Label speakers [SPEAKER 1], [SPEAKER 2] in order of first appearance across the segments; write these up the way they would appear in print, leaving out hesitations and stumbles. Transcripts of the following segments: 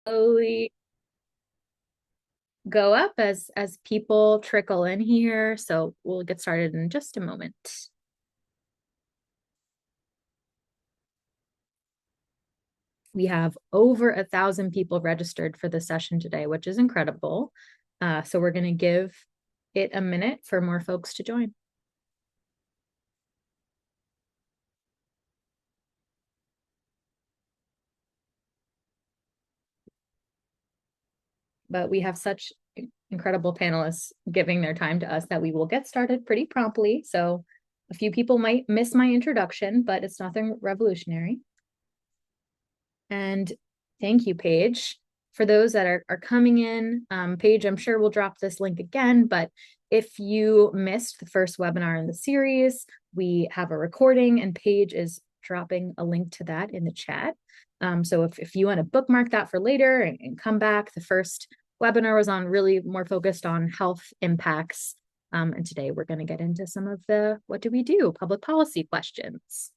[SPEAKER 1] Slowly go up as people trickle in here. So we'll get started in just a moment. We have over 1,000 people registered for the session today, which is incredible. So we're going to give it a minute for more folks to join. But we have such incredible panelists giving their time to us that we will get started pretty promptly. So a few people might miss my introduction, but it's nothing revolutionary. And thank you, Paige. For those that are coming in, Paige, I'm sure we'll drop this link again, but if you missed the first webinar in the series, we have a recording and Paige is dropping a link to that in the chat. So if you want to bookmark that for later and come back, the first webinar was on really more focused on health impacts. And today we're going to get into some of the what do we do public policy questions.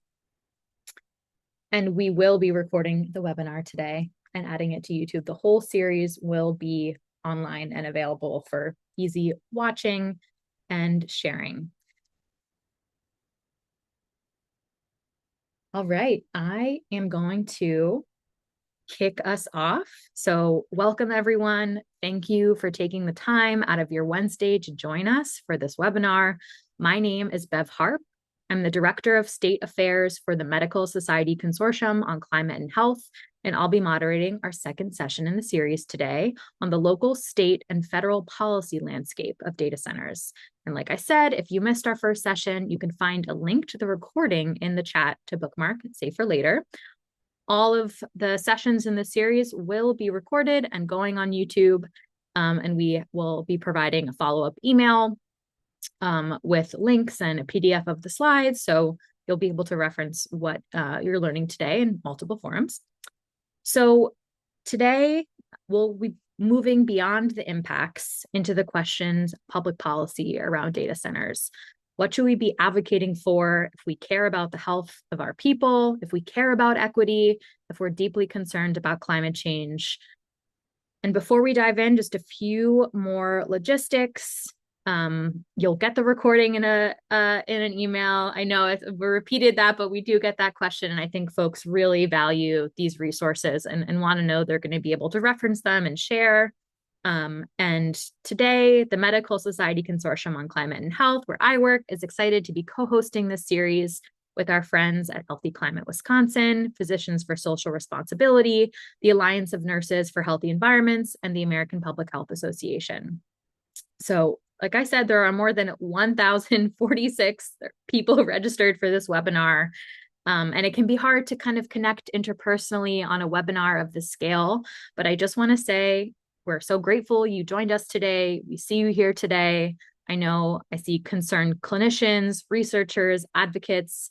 [SPEAKER 1] And we will be recording the webinar today and adding it to YouTube. The whole series will be online and available for easy watching and sharing. All right, I am going to kick us off. So welcome everyone. Thank you for taking the time out of your Wednesday to join us for this webinar. My name is Bev Harp. I'm the Director of State Affairs for the Medical Society Consortium on Climate and Health, and I'll be moderating our second session in the series today on the local, state, and federal policy landscape of data centers. And like I said, if you missed our first session, you can find a link to the recording in the chat to bookmark, save for later. All of the sessions in the series will be recorded and going on YouTube, and we will be providing a follow-up email with links and a PDF of the slides. So you'll be able to reference what you're learning today in multiple forums. So today we'll be moving beyond the impacts into the questions public policy around data centers. What should we be advocating for if we care about the health of our people, if we care about equity, if we're deeply concerned about climate change? And before we dive in, just a few more logistics. You'll get the recording in an email. I know we repeated that, but we do get that question. And I think folks really value these resources and want to know they're going to be able to reference them and share. And today, the Medical Society Consortium on Climate and Health, where I work, is excited to be co-hosting this series with our friends at Healthy Climate Wisconsin, Physicians for Social Responsibility, the Alliance of Nurses for Healthy Environments, and the American Public Health Association. So, like I said, there are more than 1,046 people registered for this webinar. And it can be hard to kind of connect interpersonally on a webinar of this scale. But I just want to say, we're so grateful you joined us today. We see you here today. I know I see concerned clinicians, researchers, advocates,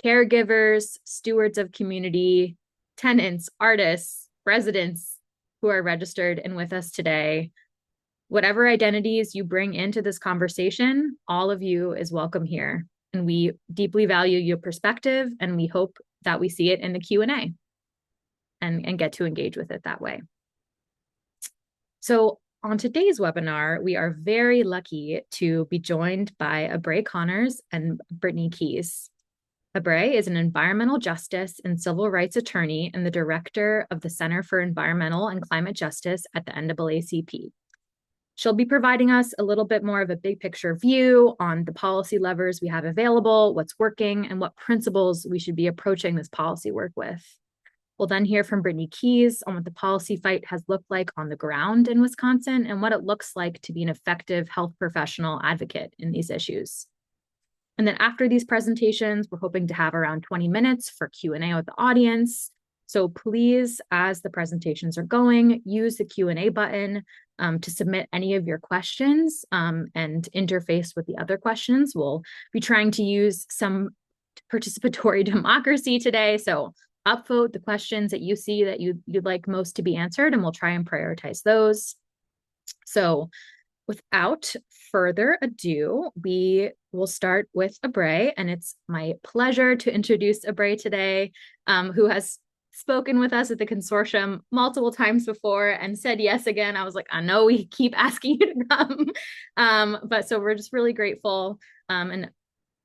[SPEAKER 1] caregivers, stewards of community, tenants, artists, residents who are registered and with us today. Whatever identities you bring into this conversation, all of you is welcome here. And we deeply value your perspective, and we hope that we see it in the Q&A and get to engage with it that way. So on today's webinar, we are very lucky to be joined by Abre Connors and Brittany Keys. Abre is an environmental justice and civil rights attorney and the director of the Center for Environmental and Climate Justice at the NAACP. She'll be providing us a little bit more of a big picture view on the policy levers we have available, what's working, and what principles we should be approaching this policy work with. We'll then hear from Brittany Keys on what the policy fight has looked like on the ground in Wisconsin and what it looks like to be an effective health professional advocate in these issues. And then after these presentations, we're hoping to have around 20 minutes for Q&A with the audience. So please, as the presentations are going, use the Q&A button to submit any of your questions and interface with the other questions. We'll be trying to use some participatory democracy today. So upvote the questions that you see that you'd like most to be answered, and we'll try and prioritize those. So without further ado, we will start with Abre, and it's my pleasure to introduce Abre today, who has spoken with us at the consortium multiple times before and said yes again. I was like, I know we keep asking you to come. But so we're just really grateful. And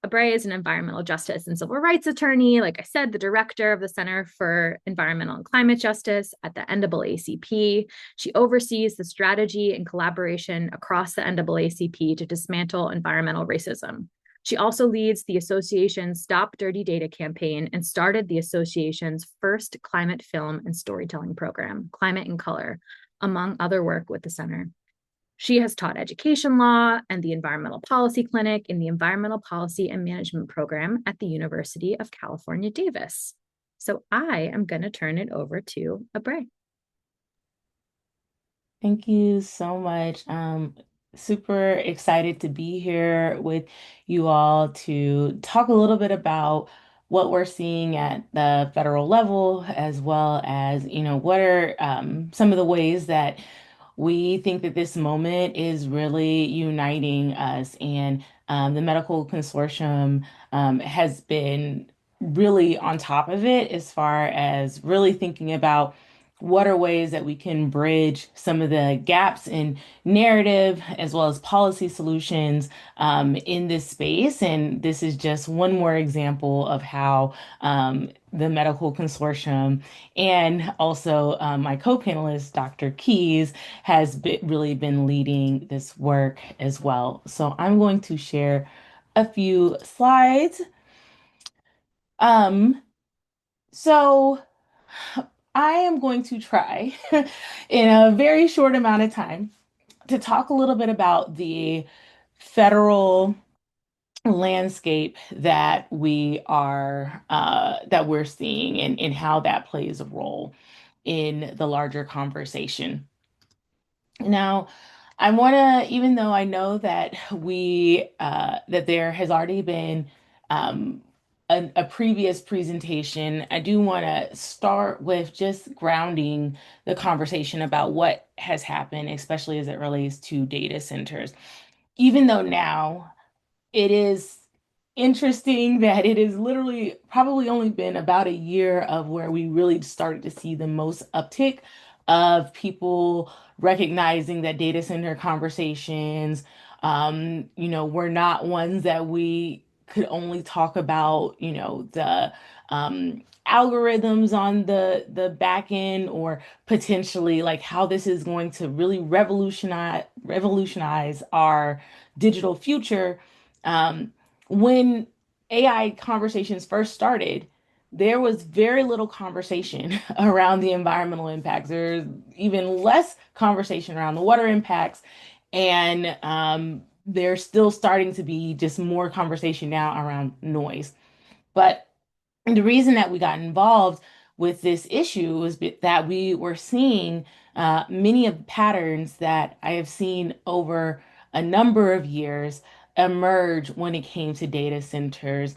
[SPEAKER 1] Abre is an environmental justice and civil rights attorney. Like I said, the director of the Center for Environmental and Climate Justice at the NAACP. She oversees the strategy and collaboration across the NAACP to dismantle environmental racism. She also leads the association's Stop Dirty Data campaign and started the association's first climate film and storytelling program, Climate in Color, among other work with the center. She has taught education law and the Environmental Policy Clinic in the Environmental Policy and Management program at the University of California, Davis. So I am going to turn it over to Abre.
[SPEAKER 2] Thank you so much. Super excited to be here with you all to talk a little bit about what we're seeing at the federal level, as well as, what are some of the ways that we think that this moment is really uniting us. And the Medical Consortium has been really on top of it as far as really thinking about what are ways that we can bridge some of the gaps in narrative as well as policy solutions in this space. And this is just one more example of how the Medical Consortium and also my co-panelist, Dr. Keys, really been leading this work as well. So I'm going to share a few slides. Um, so I am going to try in a very short amount of time to talk a little bit about the federal landscape that we're seeing and how that plays a role in the larger conversation. Now, I want to, even though I know that that there has already been um, a previous presentation, I do want to start with just grounding the conversation about what has happened, especially as it relates to data centers. Even though now it is interesting that it has literally probably only been about a year of where we really started to see the most uptick of people recognizing that data center conversations, were not ones that we could only talk about, the algorithms on the back end or potentially like how this is going to really revolutionize our digital future. When AI conversations first started, there was very little conversation around the environmental impacts. There's even less conversation around the water impacts. And there's still starting to be just more conversation now around noise. But and the reason that we got involved with this issue was that we were seeing many of the patterns that I have seen over a number of years emerge when it came to data centers.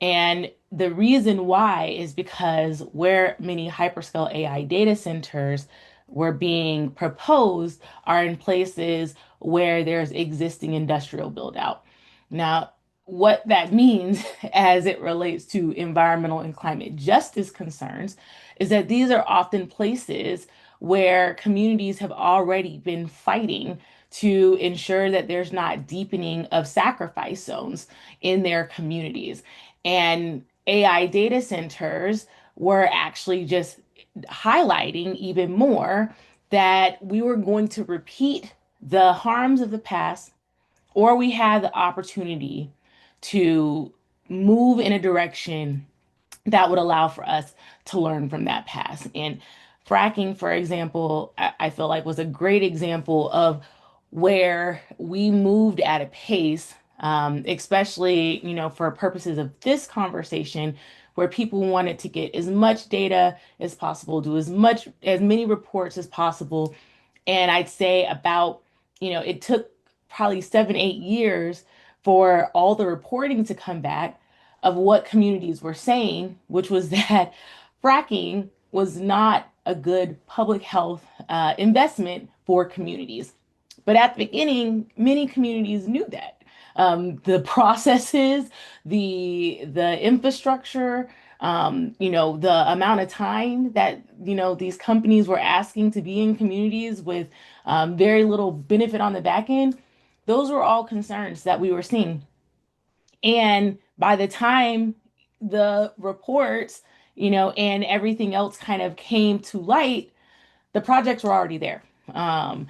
[SPEAKER 2] And the reason why is because where many hyperscale AI data centers were being proposed are in places where there's existing industrial build out. Now, what that means as it relates to environmental and climate justice concerns is that these are often places where communities have already been fighting to ensure that there's not deepening of sacrifice zones in their communities. And AI data centers were actually just highlighting even more that we were going to repeat the harms of the past, or we had the opportunity to move in a direction that would allow for us to learn from that past. And fracking, for example, I feel like was a great example of where we moved at a pace, especially, for purposes of this conversation, where people wanted to get as much data as possible, do as many reports as possible. And I'd say about, it took probably 7, 8 years for all the reporting to come back of what communities were saying, which was that fracking was not a good public health investment for communities. But at the beginning, many communities knew that. The processes, the infrastructure The amount of time that, these companies were asking to be in communities with very little benefit on the back end, those were all concerns that we were seeing. And by the time the reports, and everything else kind of came to light, the projects were already there. Many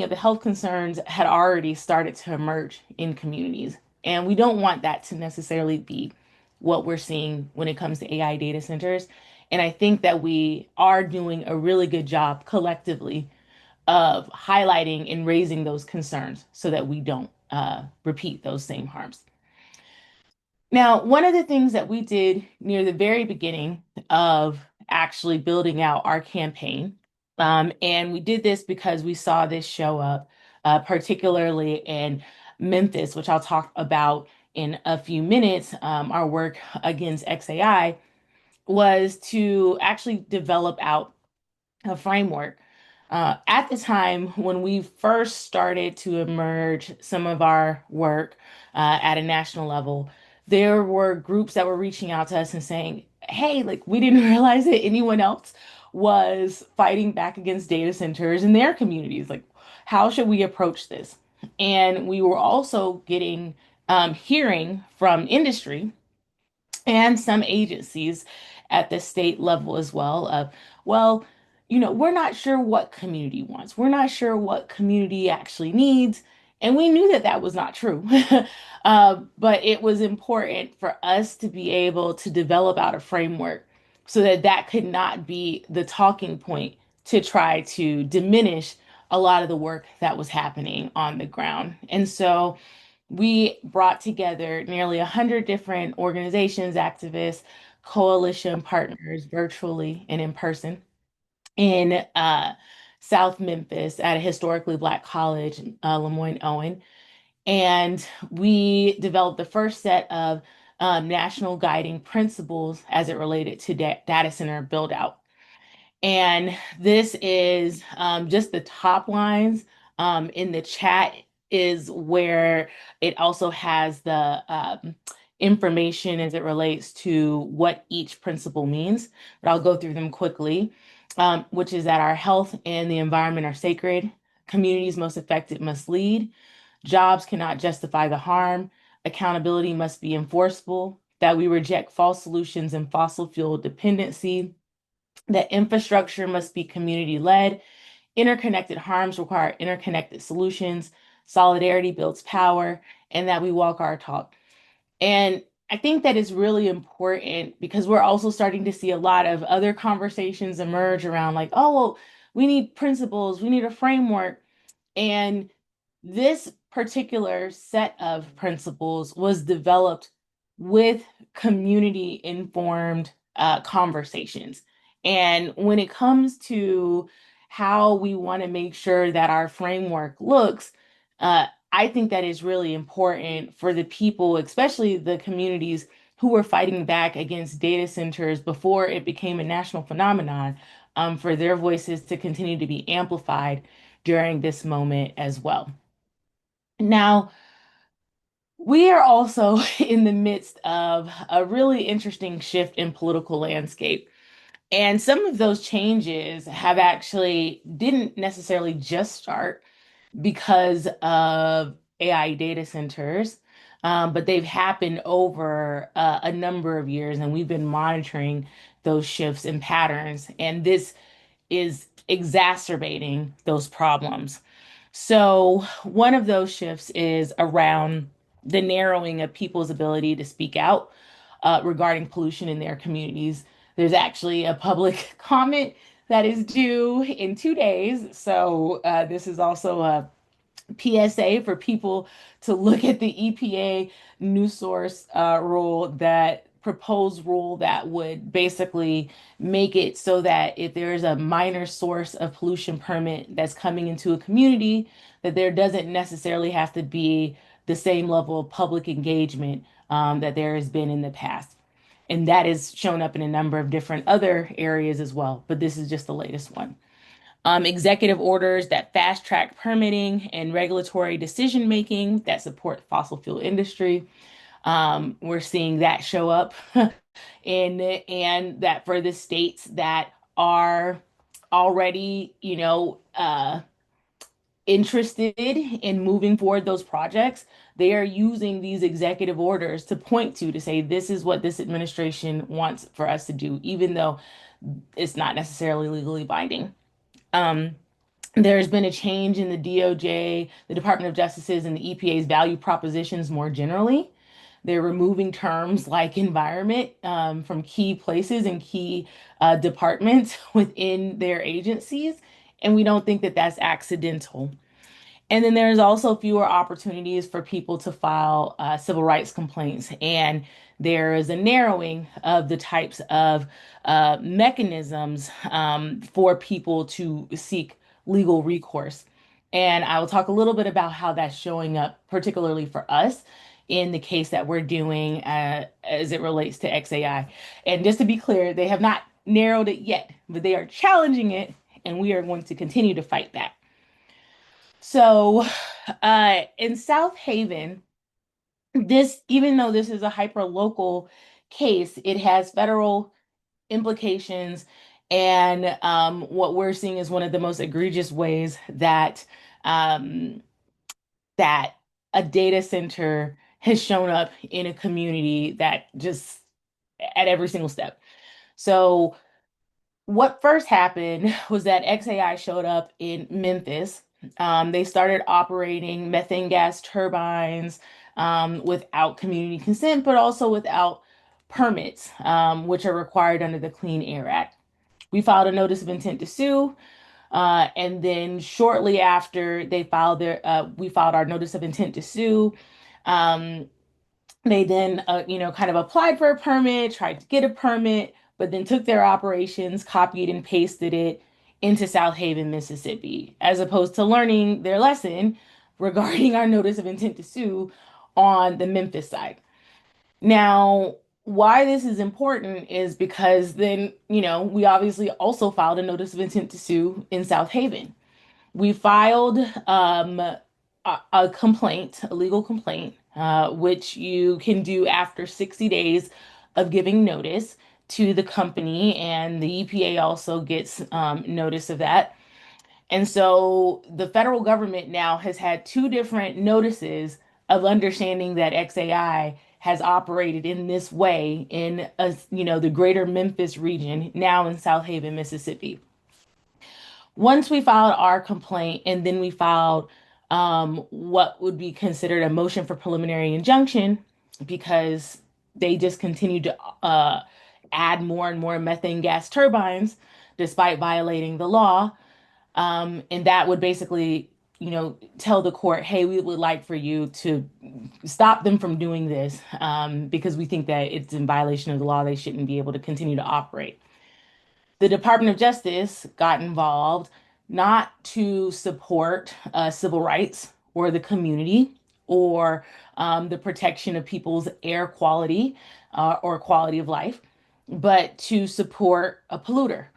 [SPEAKER 2] of the health concerns had already started to emerge in communities. And we don't want that to necessarily be what we're seeing when it comes to AI data centers. And I think that we are doing a really good job collectively of highlighting and raising those concerns so that we don't repeat those same harms. Now, one of the things that we did near the very beginning of actually building out our campaign, and we did this because we saw this show up, particularly in Memphis, which I'll talk about in a few minutes, our work against XAI, was to actually develop out a framework. At the time when we first started to emerge some of our work at a national level, there were groups that were reaching out to us and saying, hey, like we didn't realize that anyone else was fighting back against data centers in their communities. Like, how should we approach this? And we were also getting hearing from industry and some agencies at the state level as well of, well, we're not sure what community wants. We're not sure what community actually needs. And we knew that that was not true. But it was important for us to be able to develop out a framework so that that could not be the talking point to try to diminish a lot of the work that was happening on the ground. And so we brought together nearly 100 different organizations, activists, coalition partners, virtually and in person, in South Memphis at a historically Black college, Lemoyne Owen. And we developed the first set of national guiding principles as it related to data center build out. And this is just the top lines. In the chat is where it also has the information as it relates to what each principle means. But I'll go through them quickly, which is that our health and the environment are sacred. Communities most affected must lead. Jobs cannot justify the harm. Accountability must be enforceable. That we reject false solutions and fossil fuel dependency, that infrastructure must be community led. Interconnected harms require interconnected solutions. Solidarity builds power, and that we walk our talk. And I think that is really important because we're also starting to see a lot of other conversations emerge around, like, oh, well, we need principles, we need a framework. And this particular set of principles was developed with community informed conversations. And when it comes to how we want to make sure that our framework looks, I think that is really important for the people, especially the communities who were fighting back against data centers before it became a national phenomenon, for their voices to continue to be amplified during this moment as well. Now, we are also in the midst of a really interesting shift in political landscape. And some of those changes have actually didn't necessarily just start because of AI data centers, but they've happened over a number of years, and we've been monitoring those shifts and patterns. And this is exacerbating those problems. So, one of those shifts is around the narrowing of people's ability to speak out regarding pollution in their communities. There's actually a public comment that is due in 2 days. So, this is also a PSA for people to look at the EPA new source rule, that proposed rule that would basically make it so that if there's a minor source of pollution permit that's coming into a community, that there doesn't necessarily have to be the same level of public engagement that there has been in the past. And that is shown up in a number of different other areas as well, but this is just the latest one. Executive orders that fast track permitting and regulatory decision making that support fossil fuel industry. We're seeing that show up and that for the states that are already, interested in moving forward those projects, they are using these executive orders to point to say, this is what this administration wants for us to do, even though it's not necessarily legally binding. Um, there's been a change in the DOJ, the Department of Justice's, and the EPA's value propositions more generally. They're removing terms like environment from key places and key departments within their agencies. And we don't think that that's accidental. And then there's also fewer opportunities for people to file civil rights complaints. And there is a narrowing of the types of mechanisms for people to seek legal recourse. And I will talk a little bit about how that's showing up, particularly for us in the case that we're doing as it relates to XAI. And just to be clear, they have not narrowed it yet, but they are challenging it, and we are going to continue to fight that. So, in South Haven, even though this is a hyper local case, it has federal implications. And what we're seeing is one of the most egregious ways um, that a data center has shown up in a community that just at every single step. So, what first happened was that XAI showed up in Memphis. They started operating methane gas turbines without community consent, but also without permits, which are required under the Clean Air Act. We filed a notice of intent to sue, and then shortly after we filed our notice of intent to sue. Um, they then, kind of applied for a permit, tried to get a permit, but then took their operations, copied and pasted it into South Haven, Mississippi, as opposed to learning their lesson regarding our notice of intent to sue on the Memphis side. Now, why this is important is because then, we obviously also filed a notice of intent to sue in South Haven. We filed a complaint, a legal complaint, which you can do after 60 days of giving notice to the company, and the EPA also gets notice of that. And so the federal government now has had two different notices of understanding that XAI has operated in this way in the greater Memphis region, now in South Haven, Mississippi. Once we filed our complaint, and then we filed what would be considered a motion for preliminary injunction, because they just continued to add more and more methane gas turbines despite violating the law. And that would basically, tell the court, hey, we would like for you to stop them from doing this because we think that it's in violation of the law. They shouldn't be able to continue to operate. The Department of Justice got involved not to support civil rights or the community or the protection of people's air quality or quality of life, but to support a polluter,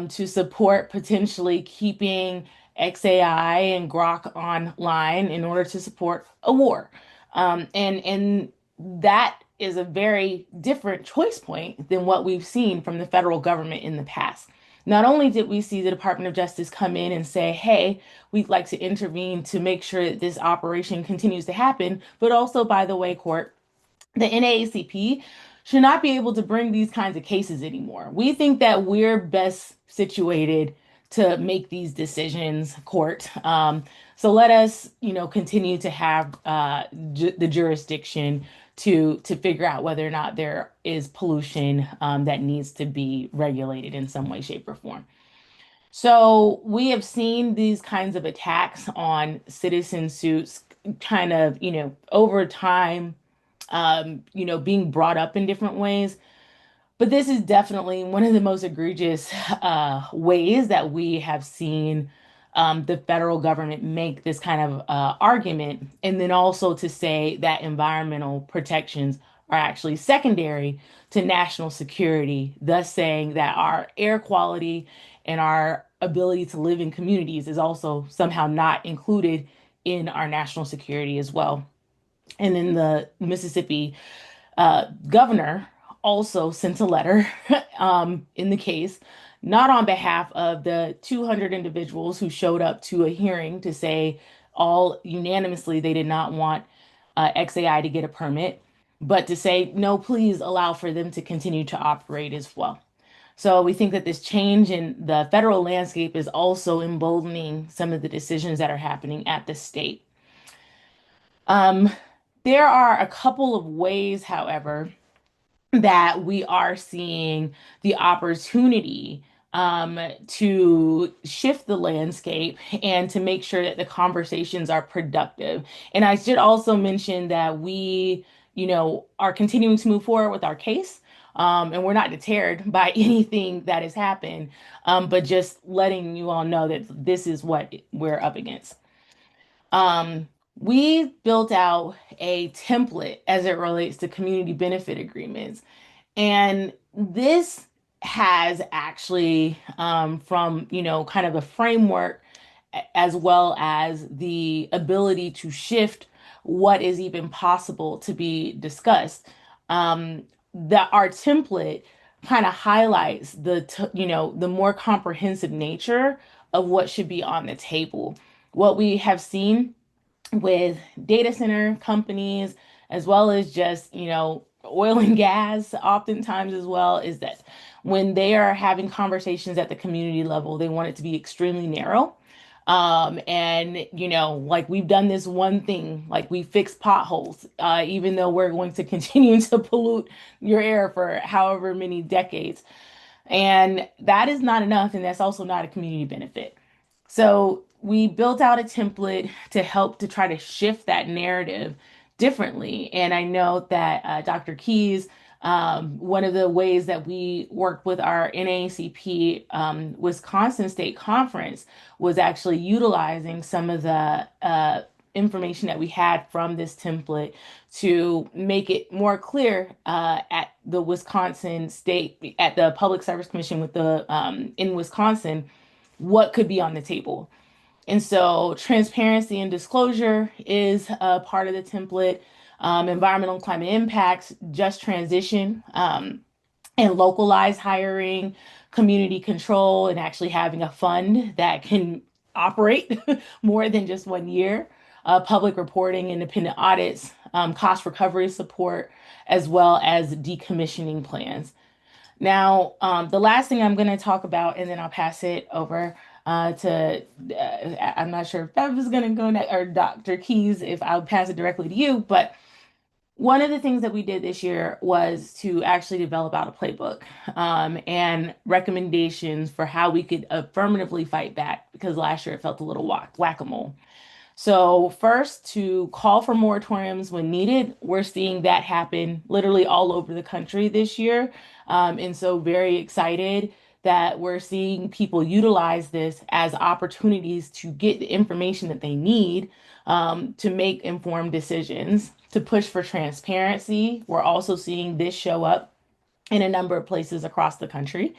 [SPEAKER 2] to support potentially keeping XAI and Grok online in order to support a war. And that is a very different choice point than what we've seen from the federal government in the past. Not only did we see the Department of Justice come in and say, hey, we'd like to intervene to make sure that this operation continues to happen, but also, by the way, court, the NAACP should not be able to bring these kinds of cases anymore. We think that we're best situated to make these decisions, court. So let us, continue to have the jurisdiction to figure out whether or not there is pollution that needs to be regulated in some way, shape, or form. So we have seen these kinds of attacks on citizen suits kind of, over time, being brought up in different ways. But this is definitely one of the most egregious ways that we have seen the federal government make this kind of argument. And then also to say that environmental protections are actually secondary to national security, thus saying that our air quality and our ability to live in communities is also somehow not included in our national security as well. And then the Mississippi governor also sent a letter in the case, not on behalf of the 200 individuals who showed up to a hearing to say all unanimously they did not want XAI to get a permit, but to say, no, please allow for them to continue to operate as well. So we think that this change in the federal landscape is also emboldening some of the decisions that are happening at the state. Um, there are a couple of ways, however, that we are seeing the opportunity to shift the landscape and to make sure that the conversations are productive. And I should also mention that we, are continuing to move forward with our case. And we're not deterred by anything that has happened, but just letting you all know that this is what we're up against. We built out a template as it relates to community benefit agreements. And this has actually, from, kind of a framework as well as the ability to shift what is even possible to be discussed. That our template kind of highlights the more comprehensive nature of what should be on the table. What we have seen with data center companies, as well as just, oil and gas, oftentimes as well, is that when they are having conversations at the community level, they want it to be extremely narrow. And like we've done this one thing, like we fixed potholes, even though we're going to continue to pollute your air for however many decades. And that is not enough, and that's also not a community benefit. So we built out a template to help to try to shift that narrative differently. And I know that Dr. Keys, one of the ways that we worked with our NAACP Wisconsin State Conference was actually utilizing some of the information that we had from this template to make it more clear at the Wisconsin State, at the Public Service Commission with the in Wisconsin, what could be on the table. And so transparency and disclosure is a part of the template. Environmental and climate impacts, just transition, and localized hiring, community control, and actually having a fund that can operate more than just 1 year. Public reporting, independent audits, cost recovery support, as well as decommissioning plans. Now, the last thing I'm going to talk about, and then I'll pass it over I'm not sure if Bev is going to go next, or Dr. Keys, if I'll pass it directly to you. But one of the things that we did this year was to actually develop out a playbook and recommendations for how we could affirmatively fight back, because last year it felt a little whack-a-mole. So first, to call for moratoriums when needed. We're seeing that happen literally all over the country this year. And so very excited that we're seeing people utilize this as opportunities to get the information that they need to make informed decisions, to push for transparency. We're also seeing this show up in a number of places across the country.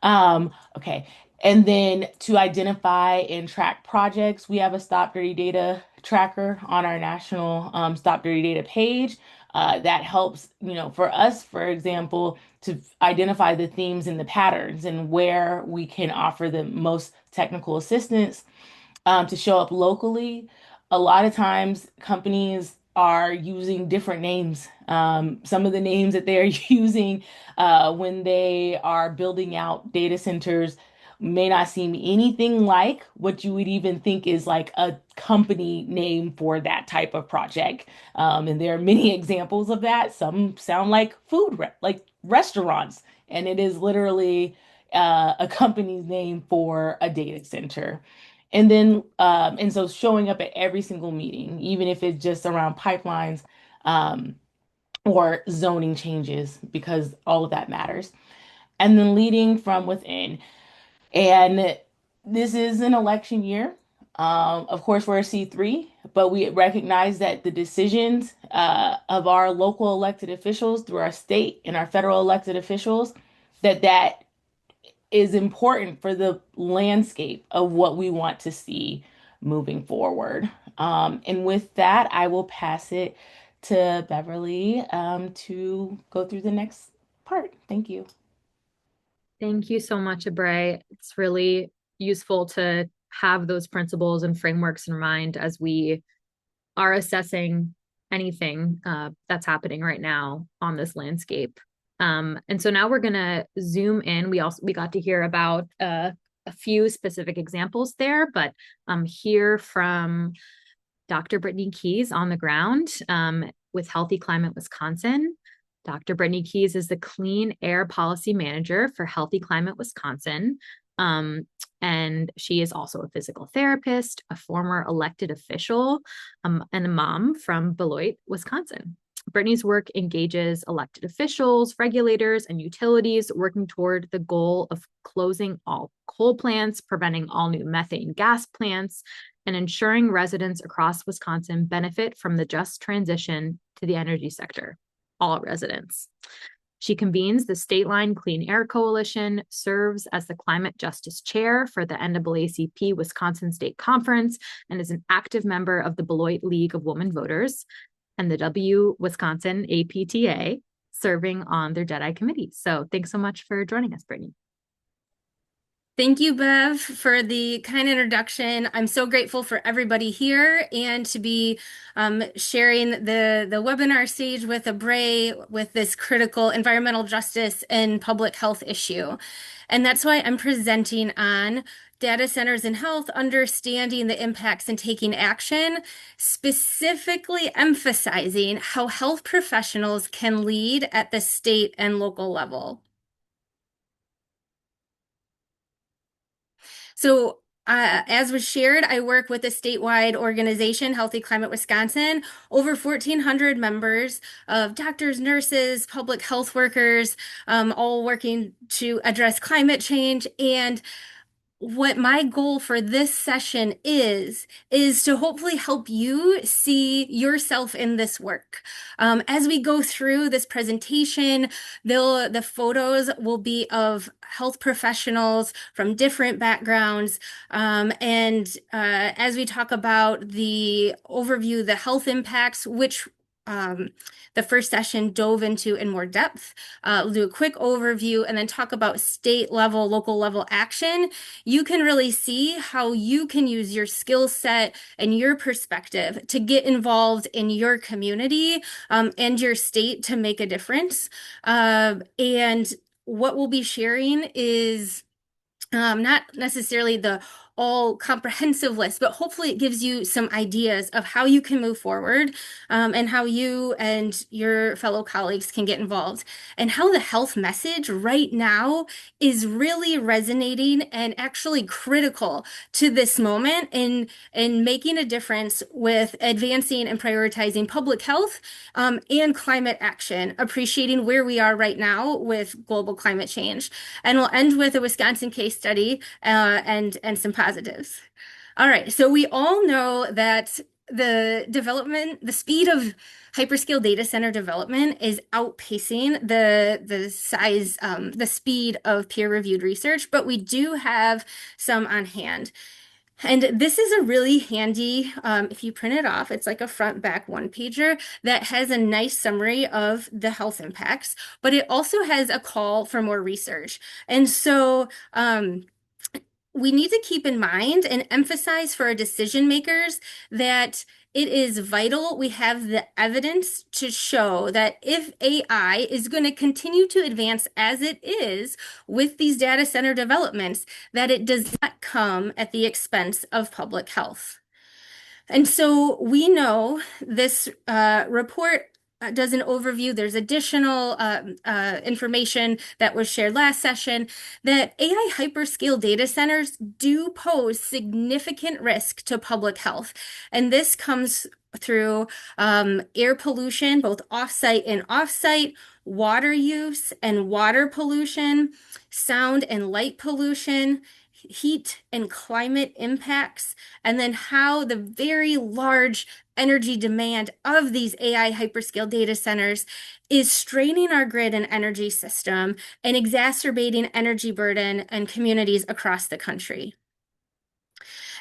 [SPEAKER 2] Okay. And then to identify and track projects, we have a Stop Dirty Data tracker on our national Stop Dirty Data page that helps, for us, for example, to identify the themes and the patterns and where we can offer the most technical assistance to show up locally. A lot of times, companies are using different names. Some of the names that they're using when they are building out data centers may not seem anything like what you would even think is like a company name for that type of project. And there are many examples of that. Some sound like like restaurants, and it is literally a company's name for a data center. And then, and so showing up at every single meeting, even if it's just around pipelines, um, or zoning changes, because all of that matters. And then leading from within. And this is an election year. Of course, we're a C3, but we recognize that the decisions of our local elected officials through our state and our federal elected officials, that is important for the landscape of what we want to see moving forward. And with that, I will pass it to Beverly to go through the next part. Thank you.
[SPEAKER 1] Thank you so much, Abre. It's really useful to have those principles and frameworks in mind as we are assessing anything that's happening right now on this landscape. And so now we're going to zoom in. We got to hear about a few specific examples there, but hear from Dr. Brittany Keys on the ground with Healthy Climate Wisconsin. Dr. Brittany Keys is the Clean Air Policy Manager for Healthy Climate Wisconsin. And she is also a physical therapist, a former elected official, and a mom from Beloit, Wisconsin. Brittany's work engages elected officials, regulators, and utilities working toward the goal of closing all coal plants, preventing all new methane gas plants, and ensuring residents across Wisconsin benefit from the just transition to the energy sector, all residents. She convenes the State Line Clean Air Coalition, serves as the Climate Justice Chair for the NAACP Wisconsin State Conference, and is an active member of the Beloit League of Women Voters and the W Wisconsin APTA, serving on their JEDI committee. So thanks so much for joining us, Brittany.
[SPEAKER 3] Thank you, Bev, for the kind introduction. I'm so grateful for everybody here and to be sharing the webinar stage with Abre with this critical environmental justice and public health issue. And that's why I'm presenting on data centers and health, understanding the impacts and taking action, specifically emphasizing how health professionals can lead at the state and local level. So as was shared, I work with a statewide organization, Healthy Climate Wisconsin, over 1,400 members of doctors, nurses, public health workers, all working to address climate change. And what my goal for this session is to hopefully help you see yourself in this work. As we go through this presentation, the photos will be of health professionals from different backgrounds. As we talk about the overview, the health impacts, which the first session dove into in more depth. We'll do a quick overview and then talk about state level, local level action. You can really see how you can use your skill set and your perspective to get involved in your community and your state to make a difference. And what we'll be sharing is not necessarily the all comprehensive list, but hopefully it gives you some ideas of how you can move forward and how you and your fellow colleagues can get involved and how the health message right now is really resonating and actually critical to this moment in making a difference with advancing and prioritizing public health and climate action, appreciating where we are right now with global climate change. And we'll end with a Wisconsin case study and some positives. All right, so we all know that the speed of hyperscale data center development is outpacing the size, the speed of peer-reviewed research, but we do have some on hand. And this is a really handy, if you print it off, it's like a front back one pager that has a nice summary of the health impacts, but it also has a call for more research. And so we need to keep in mind and emphasize for our decision makers that it is vital we have the evidence to show that if AI is going to continue to advance as it is with these data center developments, that it does not come at the expense of public health. And so we know this report does an overview. There's additional information that was shared last session that AI hyperscale data centers do pose significant risk to public health. And this comes through air pollution, both offsite and offsite, water use and water pollution, sound and light pollution, heat and climate impacts, and then how the very large energy demand of these AI hyperscale data centers is straining our grid and energy system and exacerbating energy burden in communities across the country.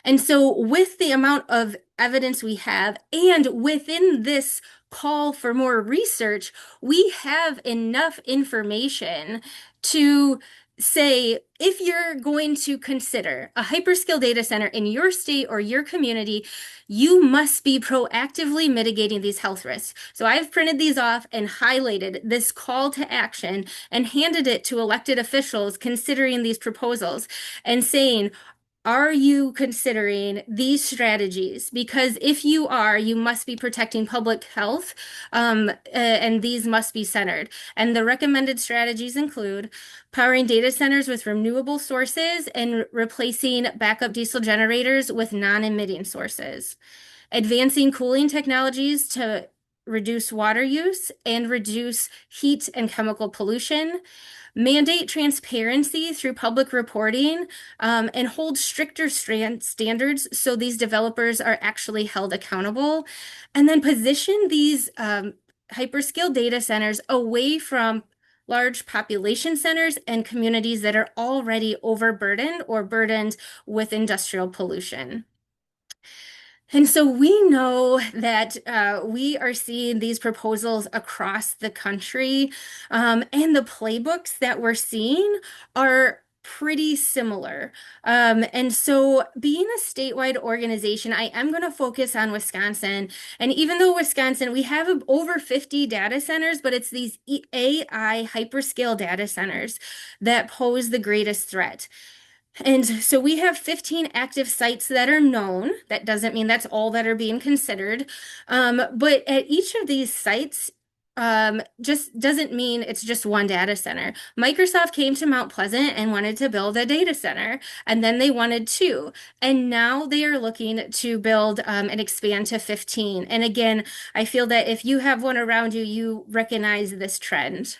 [SPEAKER 3] And so, with the amount of evidence we have, and within this call for more research, we have enough information to say if you're going to consider a hyperscale data center in your state or your community, you must be proactively mitigating these health risks. So I've printed these off and highlighted this call to action and handed it to elected officials considering these proposals and saying, are you considering these strategies? Because if you are, you must be protecting public health, and these must be centered. And the recommended strategies include powering data centers with renewable sources and replacing backup diesel generators with non-emitting sources, advancing cooling technologies to reduce water use and reduce heat and chemical pollution, mandate transparency through public reporting, and hold stricter standards so these developers are actually held accountable, and then position these hyperscale data centers away from large population centers and communities that are already overburdened or burdened with industrial pollution. And so we know that we are seeing these proposals across the country, and the playbooks that we're seeing are pretty similar. And so, being a statewide organization, I am going to focus on Wisconsin. And even though Wisconsin, we have over 50 data centers, but it's these AI hyperscale data centers that pose the greatest threat. And so we have 15 active sites that are known. That doesn't mean that's all that are being considered. But at each of these sites, just doesn't mean it's just one data center. Microsoft came to Mount Pleasant and wanted to build a data center, and then they wanted two. And now they are looking to build and expand to 15. And again, I feel that if you have one around you, you recognize this trend.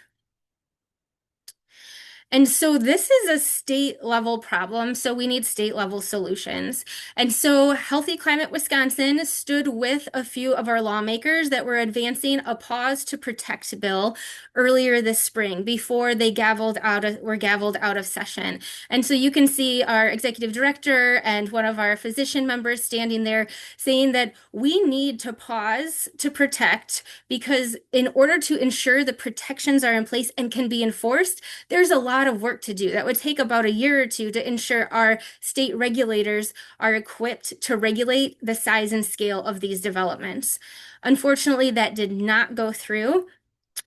[SPEAKER 3] And so this is a state level problem, so we need state level solutions. And so Healthy Climate Wisconsin stood with a few of our lawmakers that were advancing a Pause to Protect bill earlier this spring before they were gavelled out of session. And so you can see our executive director and one of our physician members standing there saying that we need to pause to protect, because in order to ensure the protections are in place and can be enforced, there's a lot of work to do. That would take about a year or two to ensure our state regulators are equipped to regulate the size and scale of these developments. Unfortunately, that did not go through.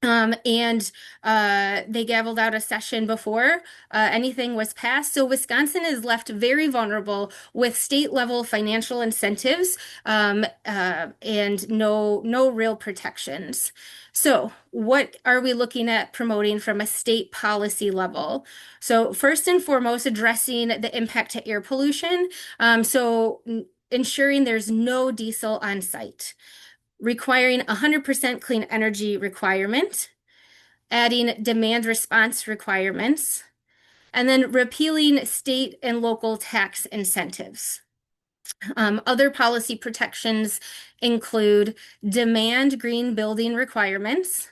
[SPEAKER 3] And they gavelled out a session before anything was passed. So Wisconsin is left very vulnerable with state level financial incentives, and no real protections. So what are we looking at promoting from a state policy level? So first and foremost, addressing the impact to air pollution. So ensuring there's no diesel on site, requiring 100% clean energy requirement, adding demand response requirements, and then repealing state and local tax incentives. Other policy protections include demand green building requirements,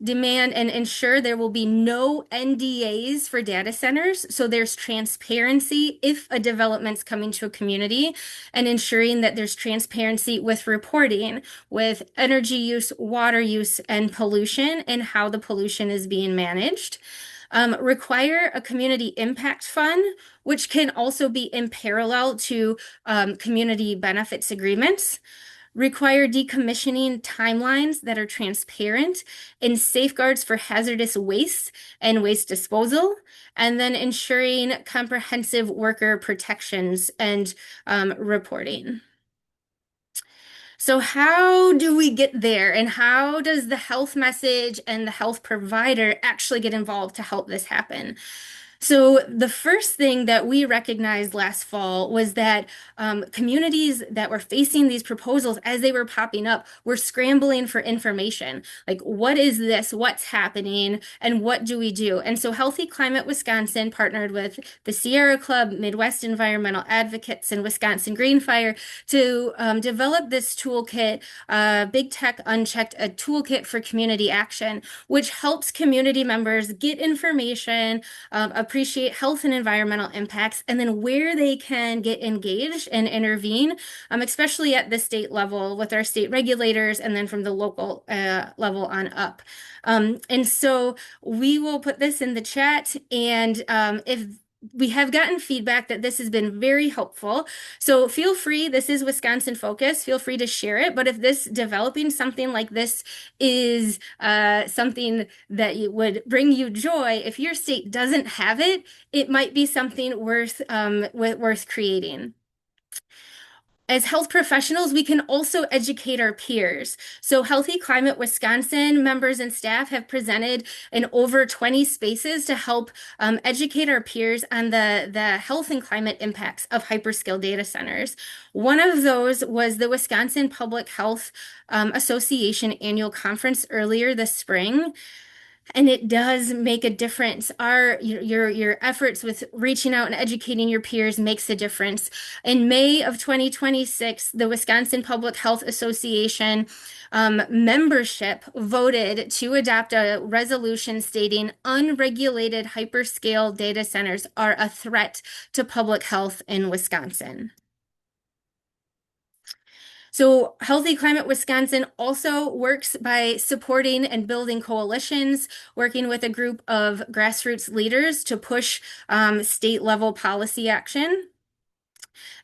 [SPEAKER 3] demand and ensure there will be no NDAs for data centers. So there's transparency if a development's coming to a community, and ensuring that there's transparency with reporting, with energy use, water use, and pollution, and how the pollution is being managed. Require a community impact fund, which can also be in parallel to community benefits agreements. Require decommissioning timelines that are transparent, and safeguards for hazardous waste and waste disposal, and then ensuring comprehensive worker protections and reporting. So how do we get there, and how does the health message and the health provider actually get involved to help this happen? So the first thing that we recognized last fall was that communities that were facing these proposals as they were popping up were scrambling for information. Like, what is this? What's happening? And what do we do? And so Healthy Climate Wisconsin partnered with the Sierra Club, Midwest Environmental Advocates, and Wisconsin Green Fire to develop this toolkit, Big Tech Unchecked, a toolkit for community action, which helps community members get information, appreciate health and environmental impacts, and then where they can get engaged and intervene, especially at the state level with our state regulators, and then from the local level on up. And so we will put this in the chat, and if we have gotten feedback that this has been very helpful. So feel free, this is Wisconsin Focus, feel free to share it. But if this developing something like this is something that would bring you joy, if your state doesn't have it, it might be something worth creating. As health professionals, we can also educate our peers. So Healthy Climate Wisconsin members and staff have presented in over 20 spaces to help educate our peers on the health and climate impacts of hyperscale data centers. One of those was the Wisconsin Public Health Association annual conference earlier this spring. And it does make a difference. Your efforts with reaching out and educating your peers makes a difference. In May of 2026, the Wisconsin Public Health Association membership voted to adopt a resolution stating unregulated hyperscale data centers are a threat to public health in Wisconsin. So Healthy Climate Wisconsin also works by supporting and building coalitions, working with a group of grassroots leaders to push state level policy action.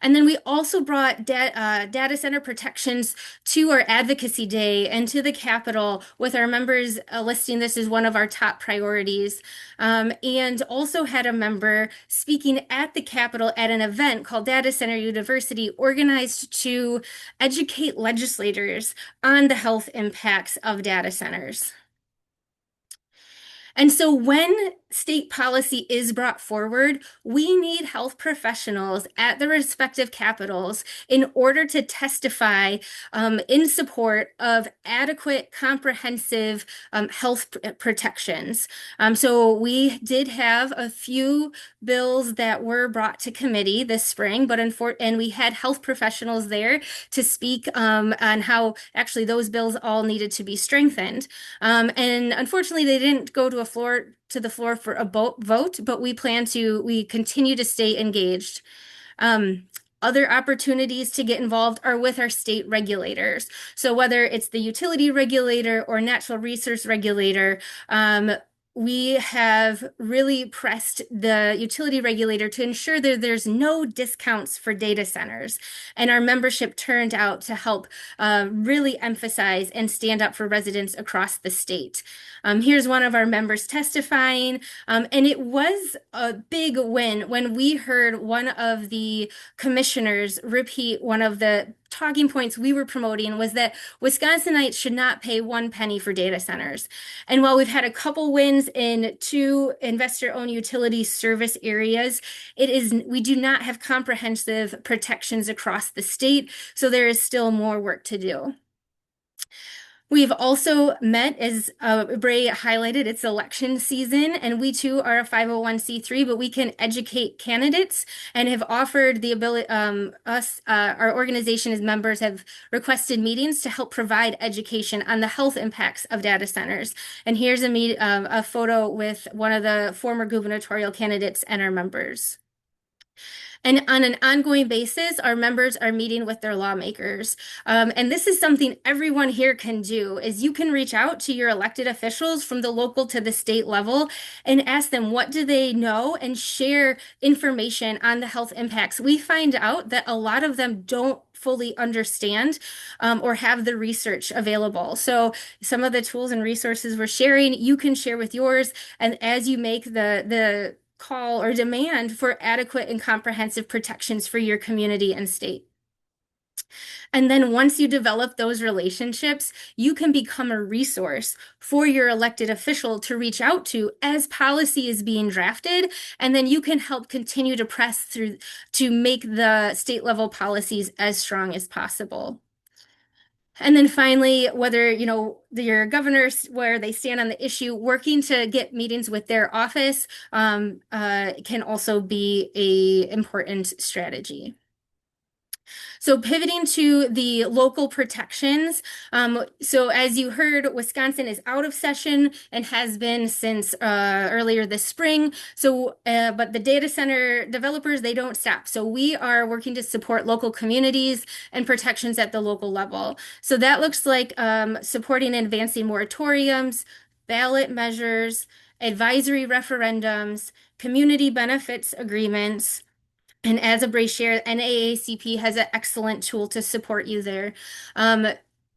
[SPEAKER 3] And then we also brought data center protections to our advocacy day and to the Capitol with our members listing this as one of our top priorities. And also had a member speaking at the Capitol at an event called Data Center University, organized to educate legislators on the health impacts of data centers. And so when state policy is brought forward, we need health professionals at the respective capitals in order to testify in support of adequate, comprehensive health protections. So we did have a few bills that were brought to committee this spring, and we had health professionals there to speak on how actually those bills all needed to be strengthened. And unfortunately, they didn't go to the floor for a vote, but we continue to stay engaged. Other opportunities to get involved are with our state regulators. So whether it's the utility regulator or natural resource regulator, we have really pressed the utility regulator to ensure that there's no discounts for data centers. And our membership turned out to help really emphasize and stand up for residents across the state. Here's one of our members testifying, and it was a big win when we heard one of the commissioners repeat one of the talking points we were promoting was that Wisconsinites should not pay 1 penny for data centers. And while we've had a couple wins in 2 investor-owned utility service areas, we do not have comprehensive protections across the state, so there is still more work to do. We've also met, as Bray highlighted, it's election season, and we too are a 501c3, but we can educate candidates and have offered the ability, our organization as members have requested meetings to help provide education on the health impacts of data centers. And here's a photo with one of the former gubernatorial candidates and our members. And on an ongoing basis, our members are meeting with their lawmakers. And this is something everyone here can do, is you can reach out to your elected officials from the local to the state level and ask them what do they know and share information on the health impacts. We find out that a lot of them don't fully understand or have the research available. So some of the tools and resources we're sharing, you can share with yours. And as you make the call or demand for adequate and comprehensive protections for your community and state. And then once you develop those relationships, you can become a resource for your elected official to reach out to as policy is being drafted. And then you can help continue to press through to make the state level policies as strong as possible. And then finally, whether, your governors, where they stand on the issue, working to get meetings with their office can also be an important strategy. So pivoting to the local protections. So as you heard, Wisconsin is out of session and has been since earlier this spring. So, but the data center developers, they don't stop. So we are working to support local communities and protections at the local level. So that looks like supporting and advancing moratoriums, ballot measures, advisory referendums, community benefits agreements, and as Abre shared, NAACP has an excellent tool to support you there. Um,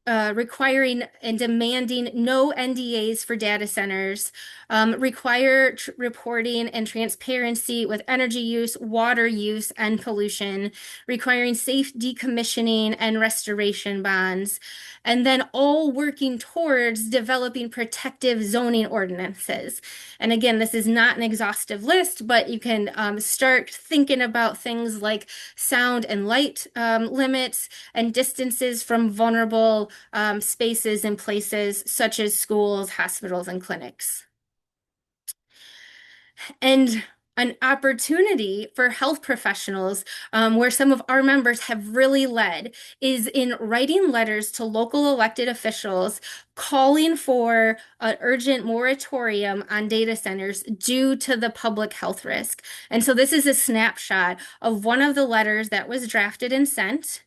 [SPEAKER 3] Requiring and demanding no NDAs for data centers, require reporting and transparency with energy use, water use, and pollution, requiring safe decommissioning and restoration bonds, and then all working towards developing protective zoning ordinances. And again, this is not an exhaustive list, but you can start thinking about things like sound and light limits and distances from vulnerable spaces and places such as schools, hospitals, and clinics. And an opportunity for health professionals, where some of our members have really led, is in writing letters to local elected officials calling for an urgent moratorium on data centers due to the public health risk. And so this is a snapshot of one of the letters that was drafted and sent.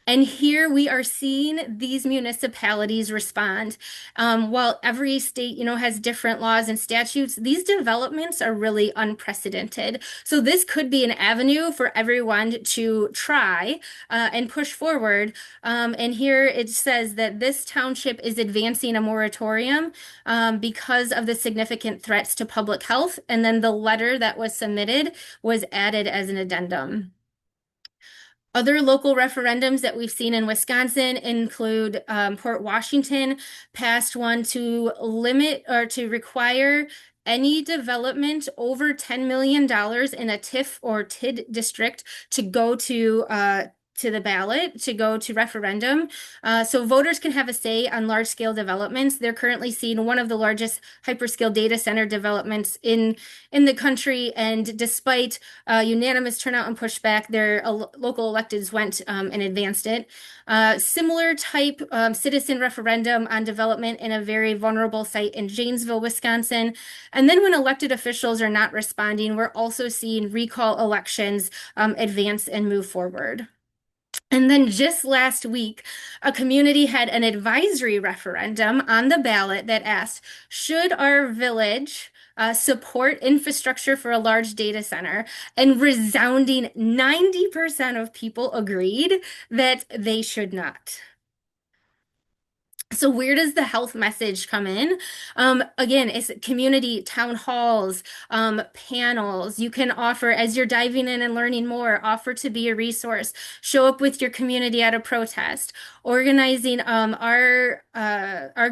[SPEAKER 3] And here we are seeing these municipalities respond. While every state, has different laws and statutes, these developments are really unprecedented. So this could be an avenue for everyone to try and push forward. And here it says that this township is advancing a moratorium because of the significant threats to public health. And then the letter that was submitted was added as an addendum. Other local referendums that we've seen in Wisconsin include Port Washington passed one to limit or to require any development over $10 million in a TIF or TID district to go to the ballot, to go to referendum. So voters can have a say on large-scale developments. They're currently seeing one of the largest hyperscale data center developments in the country, and despite unanimous turnout and pushback, their local electeds went and advanced it. Similar type citizen referendum on development in a very vulnerable site in Janesville, Wisconsin. And then when elected officials are not responding, we're also seeing recall elections advance and move forward. And then just last week, a community had an advisory referendum on the ballot that asked, should our village support infrastructure for a large data center? And resounding 90% of people agreed that they should not. So where does the health message come in? Again, it's community town halls, panels. You can offer, as you're diving in and learning more, offer to be a resource. Show up with your community at a protest. Organizing, our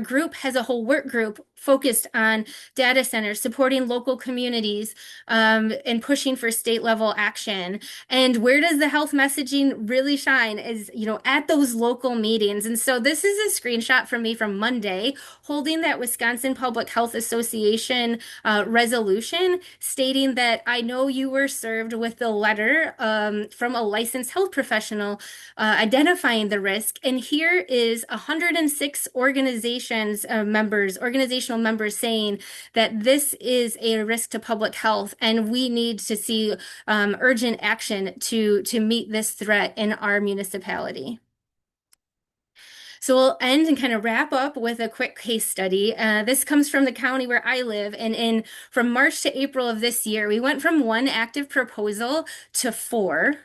[SPEAKER 3] group has a whole work group focused on data centers, supporting local communities, and pushing for state level action. And where does the health messaging really shine is, at those local meetings. And so this is a screenshot from me from Monday holding that Wisconsin Public Health Association resolution stating that I know you were served with the letter from a licensed health professional identifying the risk. And here is 106 organizational members saying that this is a risk to public health, and we need to see urgent action to meet this threat in our municipality. So we'll end and kind of wrap up with a quick case study. This comes from the county where I live, and from March to April of this year, we went from 1 active proposal to 4.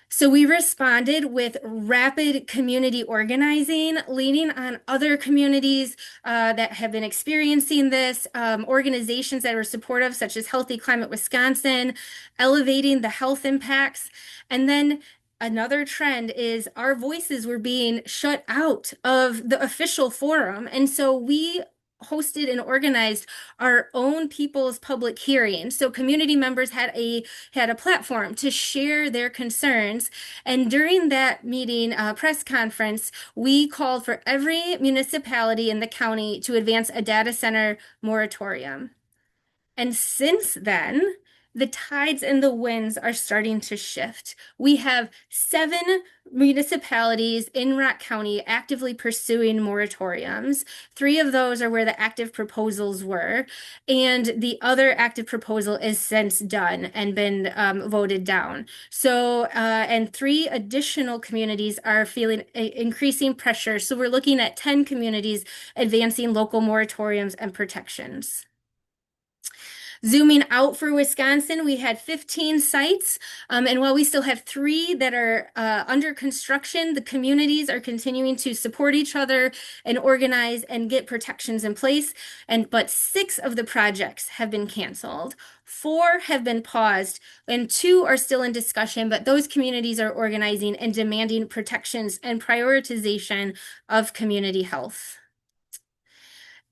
[SPEAKER 3] So we responded with rapid community organizing, leaning on other communities that have been experiencing this, organizations that are supportive, such as Healthy Climate Wisconsin, elevating the health impacts. And then another trend is our voices were being shut out of the official forum. And so we hosted and organized our own people's public hearing. So community members had a platform to share their concerns. And during that meeting, press conference, we called for every municipality in the county to advance a data center moratorium. And since then, the tides and the winds are starting to shift. We have 7 municipalities in Rock County actively pursuing moratoriums. 3 of those are where the active proposals were, and the other active proposal is since done and been voted down. So, and 3 additional communities are feeling increasing pressure. So we're looking at 10 communities advancing local moratoriums and protections. Zooming out for Wisconsin, we had 15 sites. And while we still have 3 that are under construction, the communities are continuing to support each other and organize and get protections in place. But 6 of the projects have been canceled. 4 have been paused, and 2 are still in discussion, but those communities are organizing and demanding protections and prioritization of community health.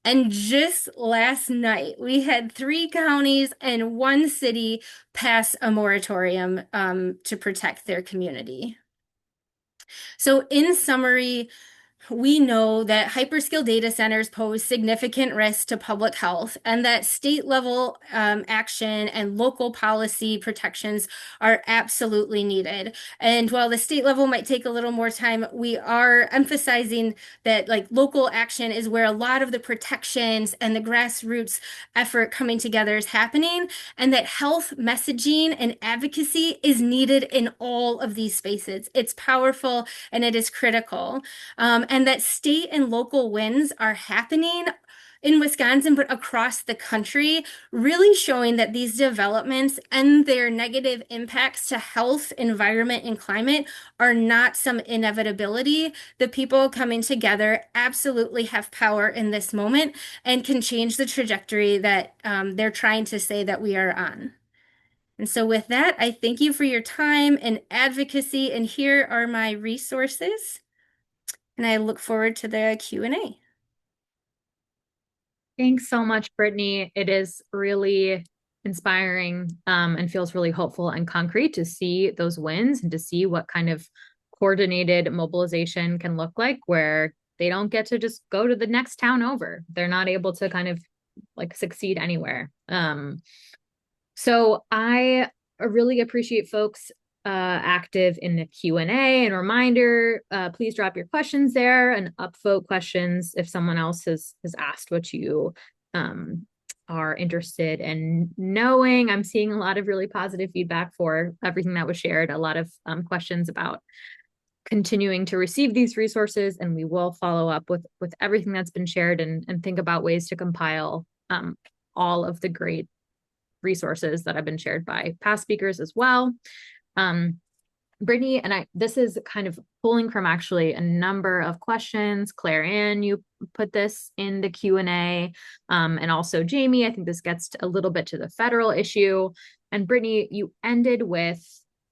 [SPEAKER 3] And just last night, we had 3 counties and 1 city pass a moratorium to protect their community. So, in summary, we know that hyperscale data centers pose significant risk to public health, and that state level action and local policy protections are absolutely needed. And while the state level might take a little more time, we are emphasizing that like local action is where a lot of the protections and the grassroots effort coming together is happening, and that health messaging and advocacy is needed in all of these spaces. It's powerful and it is critical. And that state and local wins are happening in Wisconsin, but across the country, really showing that these developments and their negative impacts to health, environment, and climate are not some inevitability. The people coming together absolutely have power in this moment and can change the trajectory that they're trying to say that we are on. And so with that, I thank you for your time and advocacy, and here are my resources. And I look forward to the Q&A.
[SPEAKER 1] Thanks so much, Brittany. It is really inspiring and feels really hopeful and concrete to see those wins and to see what kind of coordinated mobilization can look like, where they don't get to just go to the next town over. They're not able to kind of like succeed anywhere. So I really appreciate folks active in the Q&A, and reminder, please drop your questions there and upvote questions if someone else has asked what you are interested in knowing. I'm seeing a lot of really positive feedback for everything that was shared, a lot of questions about continuing to receive these resources, and we will follow up with everything that's been shared and think about ways to compile all of the great resources that have been shared by past speakers as well. Brittany, and this is kind of pulling from actually a number of questions. Claire Ann, you put this in the Q&A, and also Jamie, I think this gets a little bit to the federal issue. And Brittany, you ended with,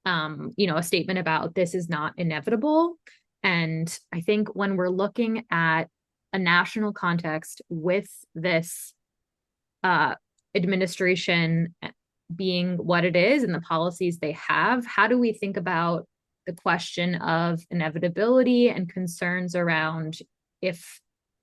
[SPEAKER 1] a statement about this is not inevitable. And I think when we're looking at a national context with this administration being what it is and the policies they have, how do we think about the question of inevitability and concerns around if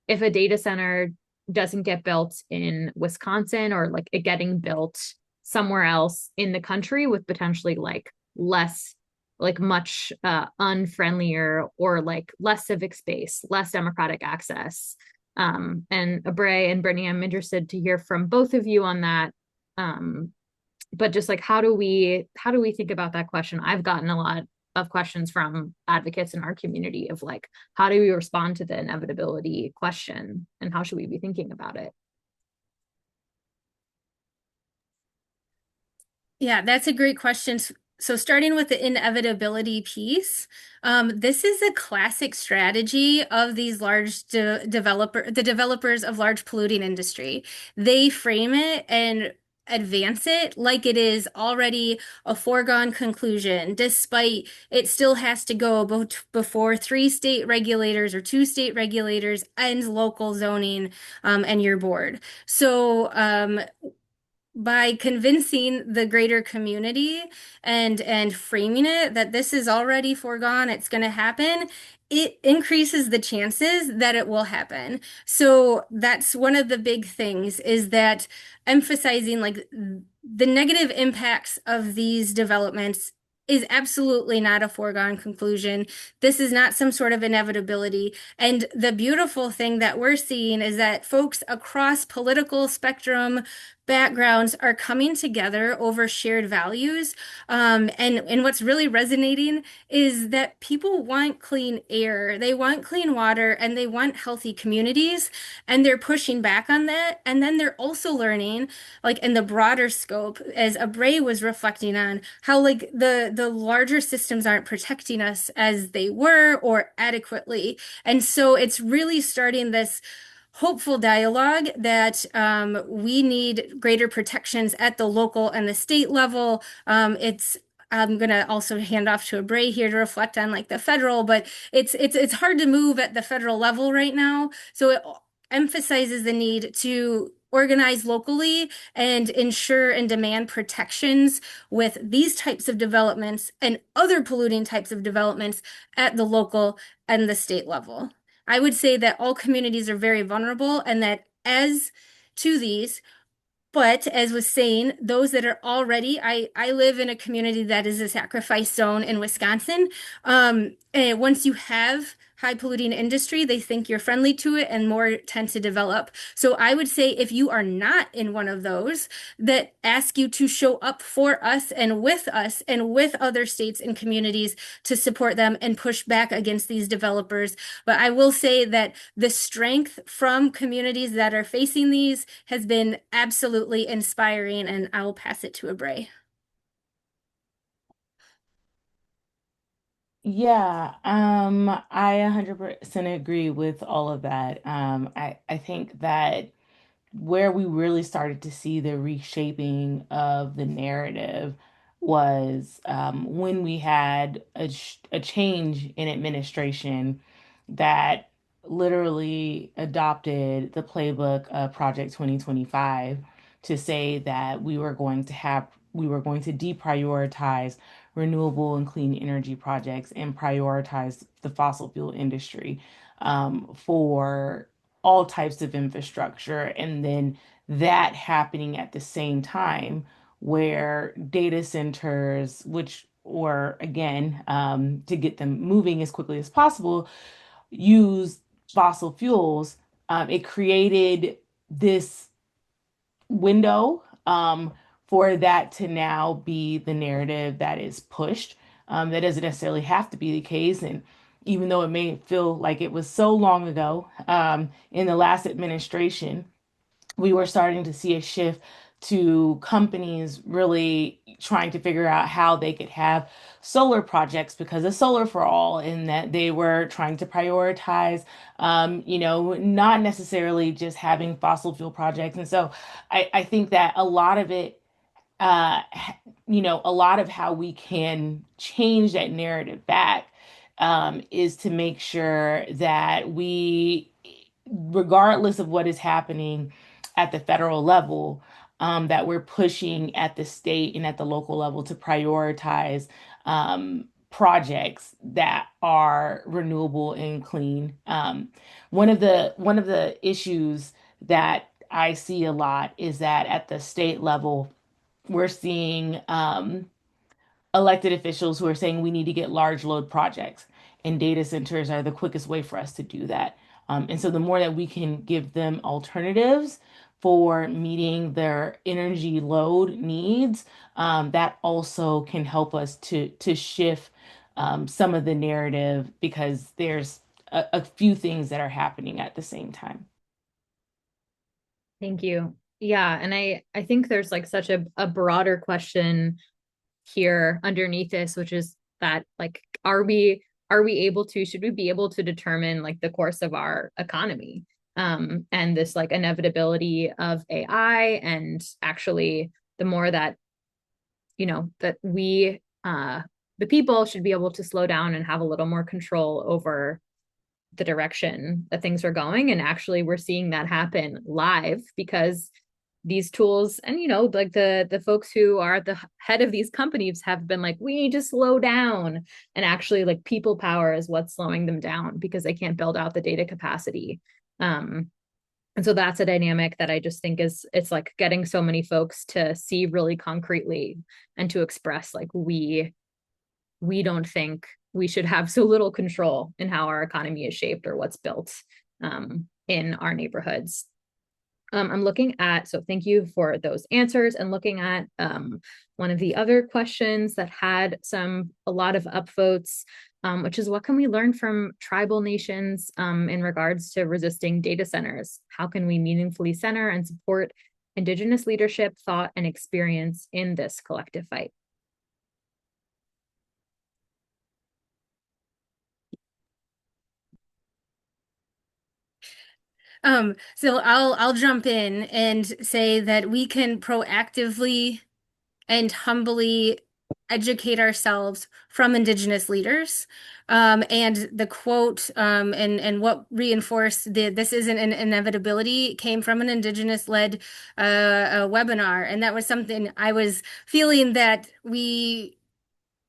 [SPEAKER 1] a data center doesn't get built in Wisconsin, or like it getting built somewhere else in the country with potentially like less, like much unfriendlier or like less civic space, less democratic access. And Abre and Brittany, I'm interested to hear from both of you on that. But just like how do we think about that question? I've gotten a lot of questions from advocates in our community of like, how do we respond to the inevitability question, and how should we be thinking about it?
[SPEAKER 3] Yeah, that's a great question. So starting with the inevitability piece, this is a classic strategy of these large developers of large polluting industry. They frame it and advance it like it is already a foregone conclusion, despite it still has to go before 3 state regulators or 2 state regulators and local zoning and your board. So by convincing the greater community and framing it that this is already foregone, it's going to happen, it increases the chances that it will happen. So that's one of the big things, is that emphasizing like the negative impacts of these developments is absolutely not a foregone conclusion. This is not some sort of inevitability. And the beautiful thing that we're seeing is that folks across political spectrum backgrounds are coming together over shared values. And what's really resonating is that people want clean air, they want clean water, and they want healthy communities. And they're pushing back on that. And then they're also learning, like in the broader scope, as Abre was reflecting on, how like the larger systems aren't protecting us as they were or adequately. And so it's really starting this hopeful dialogue that we need greater protections at the local and the state level. I'm gonna also hand off to Abre here to reflect on like the federal, but it's hard to move at the federal level right now. So it emphasizes the need to organize locally and ensure and demand protections with these types of developments and other polluting types of developments at the local and the state level. I would say that all communities are very vulnerable, and that as to these, but as was saying, those that are already, I live in a community that is a sacrifice zone in Wisconsin. And once you have high polluting industry, they think you're friendly to it and more tend to develop. So I would say if you are not in one of those, that ask you to show up for us and with other states and communities to support them and push back against these developers. But I will say that the strength from communities that are facing these has been absolutely inspiring, and I will pass it to Abre.
[SPEAKER 2] Yeah, I 100% agree with all of that. I think that where we really started to see the reshaping of the narrative was when we had a change in administration that literally adopted the playbook of Project 2025 to say that we were going to deprioritize renewable and clean energy projects and prioritize the fossil fuel industry for all types of infrastructure. And then that happening at the same time where data centers, which were again, to get them moving as quickly as possible, use fossil fuels, it created this window for that to now be the narrative that is pushed. That doesn't necessarily have to be the case. And even though it may feel like it was so long ago, in the last administration, we were starting to see a shift to companies really trying to figure out how they could have solar projects because of solar for all, and that they were trying to prioritize, not necessarily just having fossil fuel projects. And so I think that a lot of it, uh, a lot of how we can change that narrative back, is to make sure that we, regardless of what is happening at the federal level, that we're pushing at the state and at the local level to prioritize projects that are renewable and clean. One of the issues that I see a lot is that at the state level, we're seeing elected officials who are saying we need to get large load projects, and data centers are the quickest way for us to do that. And so the more that we can give them alternatives for meeting their energy load needs, that also can help us to shift some of the narrative because there's a few things that are happening at the same time.
[SPEAKER 1] Thank you. Yeah, and I think there's like such a broader question here underneath this, which is that like, are we able to, should we be able to determine like the course of our economy? And this like inevitability of AI, and actually the more that, that we, the people should be able to slow down and have a little more control over the direction that things are going. And actually we're seeing that happen live because these tools, and like the folks who are at the head of these companies have been like, we need to slow down, and actually like people power is what's slowing them down because they can't build out the data capacity. And so that's a dynamic that I just think it's like getting so many folks to see really concretely and to express like we don't think we should have so little control in how our economy is shaped or what's built in our neighborhoods. I'm looking at, so thank you for those answers, and looking at one of the other questions that had a lot of upvotes, which is what can we learn from tribal nations in regards to resisting data centers? How can we meaningfully center and support Indigenous leadership, thought, and experience in this collective fight?
[SPEAKER 3] So I'll jump in and say that we can proactively and humbly educate ourselves from Indigenous leaders. And the quote and what reinforced this isn't an inevitability came from an Indigenous-led webinar, and that was something I was feeling that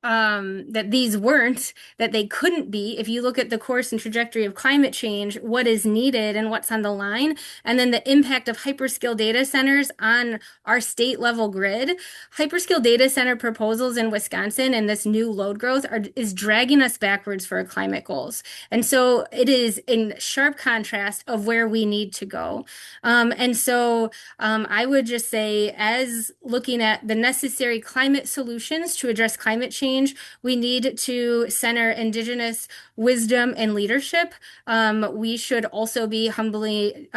[SPEAKER 3] that these weren't, that they couldn't be. If you look at the course and trajectory of climate change, what is needed and what's on the line, and then the impact of hyperscale data centers on our state level grid. Hyperscale data center proposals in Wisconsin and this new load growth is dragging us backwards for our climate goals. And so it is in sharp contrast of where we need to go. And so I would just say, as looking at the necessary climate solutions to address climate change, we need to center Indigenous wisdom and leadership. We should also be humbly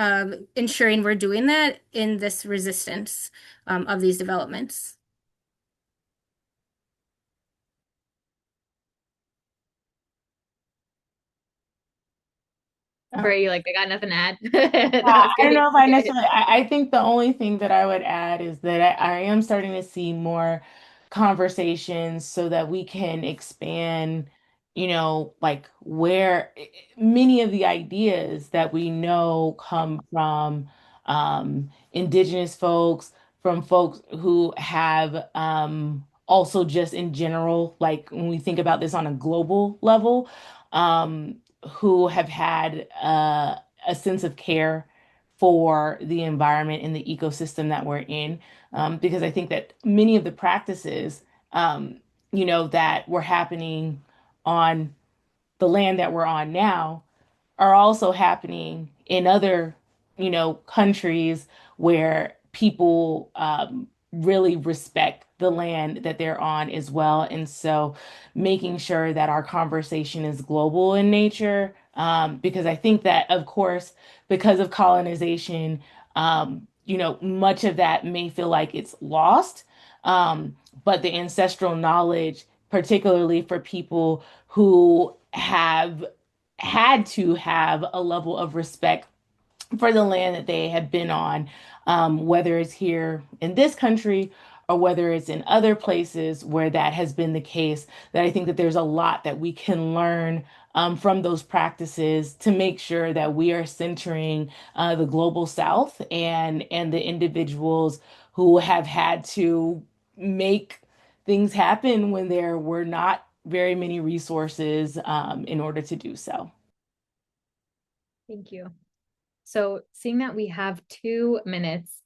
[SPEAKER 3] ensuring we're doing that in this resistance of these developments.
[SPEAKER 1] Bray, like I got nothing to add. That
[SPEAKER 2] Yeah,
[SPEAKER 1] was
[SPEAKER 2] I don't
[SPEAKER 1] great.
[SPEAKER 2] know if I necessarily, I think the only thing that I would add is that I am starting to see more conversations so that we can expand, like where many of the ideas that we know come from indigenous folks, from folks who have also just in general, like when we think about this on a global level, who have had a sense of care for the environment and the ecosystem that we're in. Because I think that many of the practices, that were happening on the land that we're on now are also happening in other, countries where people really respect the land that they're on as well. And so making sure that our conversation is global in nature, because I think that, of course, because of colonization, much of that may feel like it's lost. But the ancestral knowledge, particularly for people who have had to have a level of respect for the land that they have been on, whether it's here in this country or whether it's in other places where that has been the case, that I think that there's a lot that we can learn from those practices to make sure that we are centering the global South and the individuals who have had to make things happen when there were not very many resources in order to do so.
[SPEAKER 1] Thank you. So seeing that we have 2 minutes,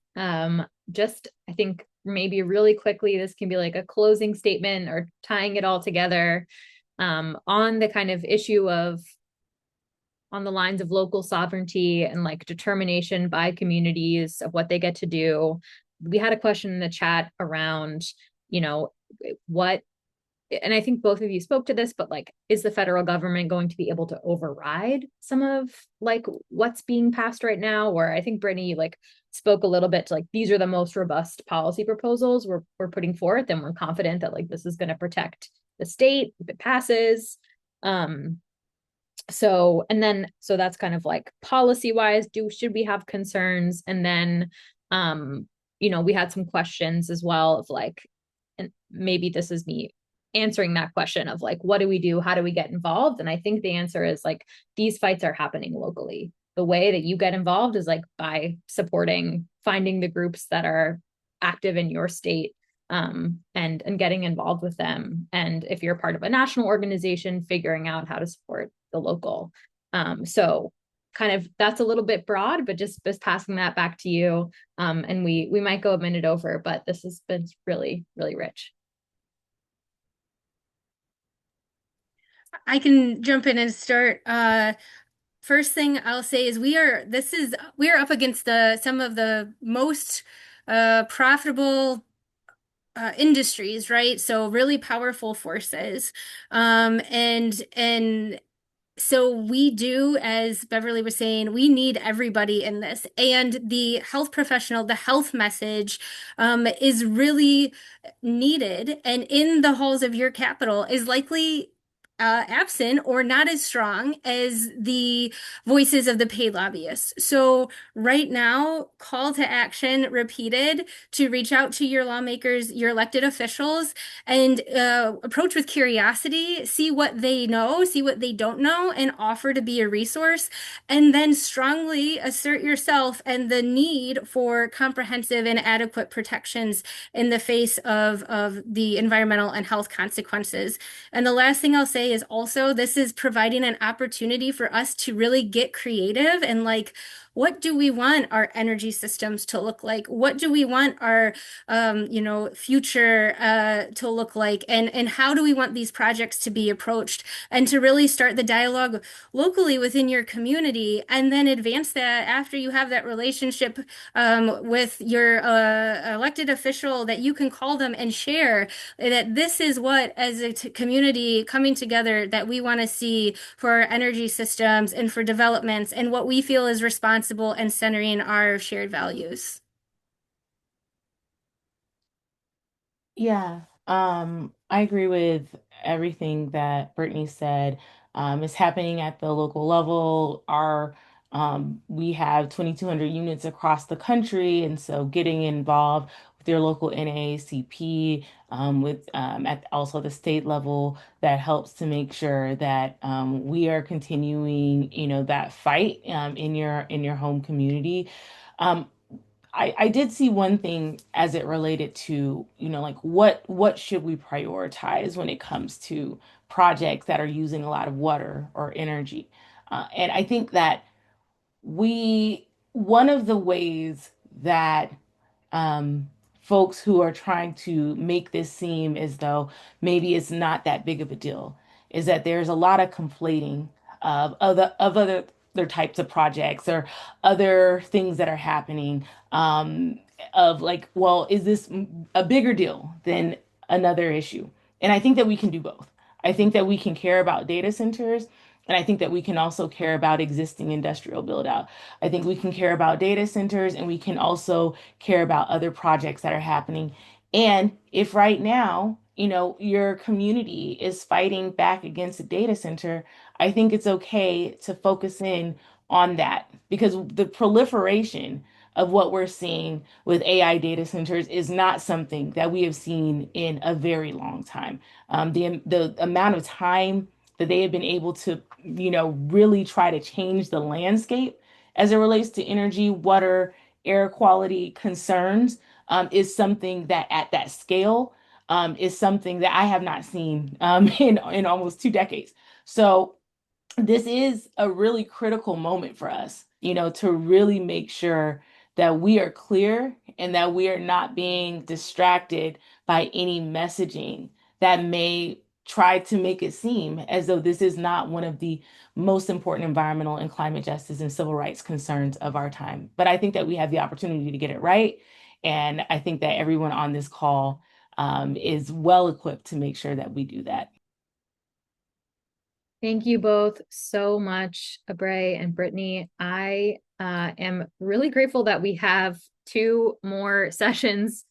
[SPEAKER 1] just I think maybe really quickly, this can be like a closing statement or tying it all together on the kind of issue of on the lines of local sovereignty and like determination by communities of what they get to do. We had a question in the chat around, what, and I think both of you spoke to this, but like, is the federal government going to be able to override some of like what's being passed right now? Or I think Brittany like spoke a little bit to like, these are the most robust policy proposals we're putting forth, and we're confident that like this is going to protect the state if it passes. So that's kind of like policy wise, should we have concerns? And then we had some questions as well of like, and maybe this is me answering that question of like, what do we do? How do we get involved? And I think the answer is like, these fights are happening locally. the way that you get involved is like by supporting, finding the groups that are active in your state, and getting involved with them. And if you're part of a national organization, figuring out how to support the local. So kind of that's a little bit broad, but just passing that back to you. And we might go a minute over, but this has been really, really rich.
[SPEAKER 3] I can jump in and start. First thing I'll say is we are up against some of the most profitable industries, right? So really powerful forces. And so we do, as Beverly was saying, we need everybody in this. And the health professional, the health message, is really needed. And in the halls of your capital is likely absent or not as strong as the voices of the paid lobbyists. So right now, call to action repeated to reach out to your lawmakers, your elected officials, and approach with curiosity, see what they know, see what they don't know, and offer to be a resource. And then strongly assert yourself and the need for comprehensive and adequate protections in the face of the environmental and health consequences. And the last thing I'll say is also this is providing an opportunity for us to really get creative and like, what do we want our energy systems to look like? What do we want our future to look like? And how do we want these projects to be approached? And to really start the dialogue locally within your community and then advance that after you have that relationship with your elected official, that you can call them and share that this is what, as a community coming together, that we want to see for our energy systems and for developments and what we feel is responsible and centering our shared values.
[SPEAKER 2] Yeah, I agree with everything that Brittany said. It's happening at the local level. We have 2,200 units across the country, and so getting involved with your local NAACP, with at also the state level, that helps to make sure that we are continuing, that fight in your home community. Um, I did see one thing as it related to, like what should we prioritize when it comes to projects that are using a lot of water or energy. And I think that one of the ways that um, folks who are trying to make this seem as though maybe it's not that big of a deal is that there's a lot of conflating of other types of projects or other things that are happening, of like, well, is this a bigger deal than another issue? And I think that we can do both. I think that we can care about data centers, and I think that we can also care about existing industrial build out. I think we can care about data centers, and we can also care about other projects that are happening. And if right now, your community is fighting back against a data center, I think it's okay to focus in on that, because the proliferation of what we're seeing with AI data centers is not something that we have seen in a very long time. The amount of time that they have been able to, really try to change the landscape as it relates to energy, water, air quality concerns, is something that at that scale, is something that I have not seen in almost 2 decades. So this is a really critical moment for us, to really make sure that we are clear and that we are not being distracted by any messaging that may try to make it seem as though this is not one of the most important environmental and climate justice and civil rights concerns of our time. But I think that we have the opportunity to get it right. And I think that everyone on this call is well equipped to make sure that we do that.
[SPEAKER 1] Thank you both so much, Abre and Brittany. I am really grateful that we have 2 more sessions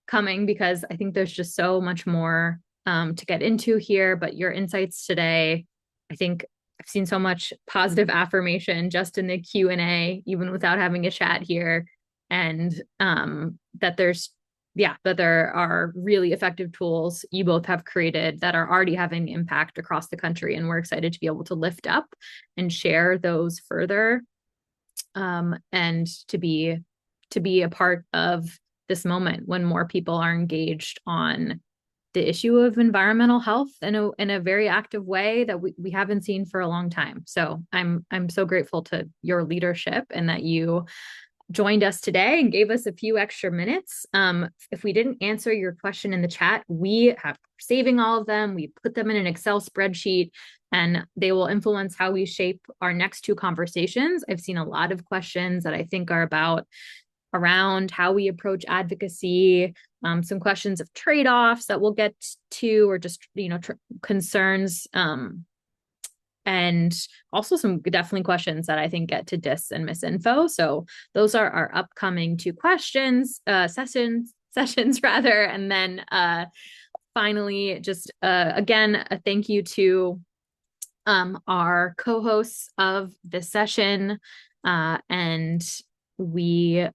[SPEAKER 1] coming, because I think there's just so much more to get into here. But your insights today, I think I've seen so much positive affirmation just in the Q&A, even without having a chat here, and that there are really effective tools you both have created that are already having impact across the country. And we're excited to be able to lift up and share those further. and to be a part of this moment when more people are engaged on the issue of environmental health in a very active way that we haven't seen for a long time. So I'm so grateful to your leadership and that you joined us today and gave us a few extra minutes. If we didn't answer your question in the chat, we have saving all of them. We put them in an Excel spreadsheet and they will influence how we shape our next two conversations. I've seen a lot of questions that I think are around how we approach advocacy, some questions of trade-offs that we'll get to, or just, concerns, and also some definitely questions that I think get to dis and misinfo. So those are our upcoming two questions, sessions rather. And then finally, just again, a thank you to our co-hosts of this session. And we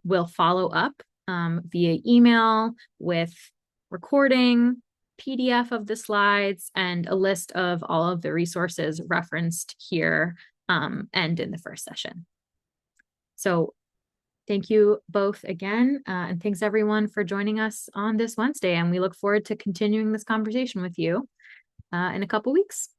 [SPEAKER 1] will follow up via email with recording, PDF of the slides, and a list of all of the resources referenced here and in the first session. So thank you both again, and thanks everyone for joining us on this Wednesday, and we look forward to continuing this conversation with you in a couple weeks.